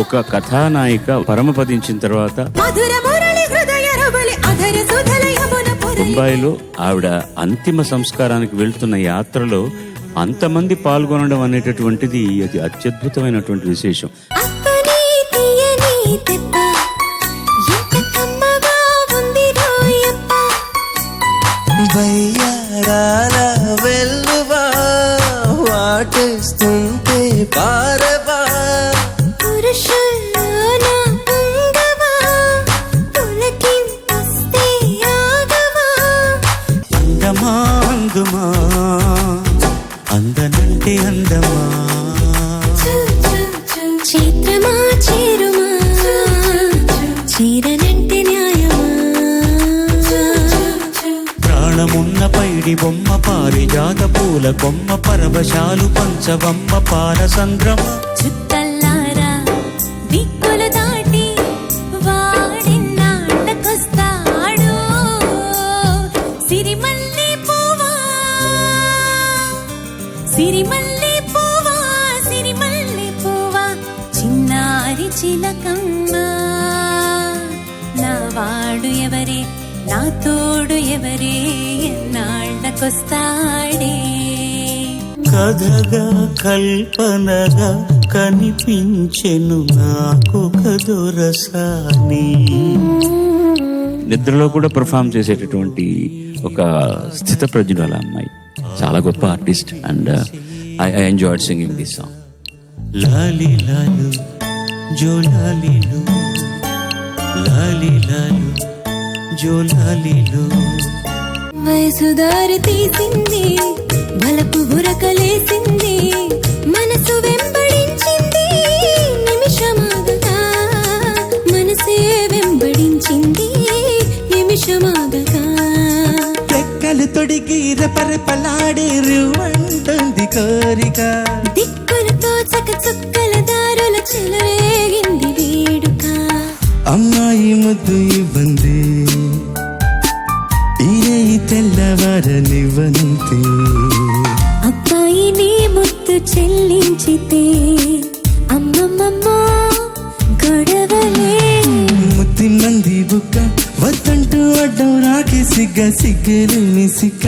ఒక కథానాయిక పరమపదించిన తర్వాత ముంబైలో ఆవిడ అంతిమ సంస్కారానికి వెళ్తున్న యాత్రలో అంతమంది పాల్గొనడం అనేటటువంటిది అది అత్యద్భుతమైనటువంటి విశేషం. వాటేస్తుంటే పారవా అందమా అందుమా అందనంటే అందమా చిత్రమా చేరుమా చీరనంటే న్యాయమా ప్రాణమున్న పైడి బొమ్మ పారిజాత పూల కొమ్మ పరవశాలు పంచవమ్మ పారసంద్రమ చుట్టల్లారా దిక్కులు దాటి వాడినాటకొస్తాడు సిరిమల్లె పువ్వా సిరిమల్లె పువ్వా సిరిమల్లె పువ్వా చిన్నారి చిలకమ్మ నా వాడు ఎవరే నా తోడు ఎవరే ఎన్నాళ్ళకొస్తాడే కథగా కల్పనగా కనిపించెను నాకు కదురసాని. నిద్రలో కూడా పర్ఫామ్ చేసేటటువంటి ఒక స్థిత ప్రజ్ఞుల అమ్మాయి, చాలా గొప్ప artist. And I enjoyed singing this song. లాలి లాలు జో లాలీలు లాలి లాలు జో లాలీలు. వయసు దారి తీసింది బలపు బురకలేసింది మనసు వెంబడించింది నిమిషమాగగా మనసే వెంబడించింది నిమిషమాగగా రెక్కలు తొడిగి రెపరెపలాడే రువంటుంది కోరిక దిక్కులతో చకచుక్కల దారుల చెలరేగింది వేడుక అమ్మాయి ముద్దు ఇవ్వంది ఈ తెల్లవారనివ్వంతే అబ్బాయి నీ ముద్దు చెల్లించితే అమ్మమ్మమ్మో గొడవలే ముద్ది మంది బుక్క వద్దంటూ అడ్డం రాకి సిగ్గ సిగ్గలు మిసిక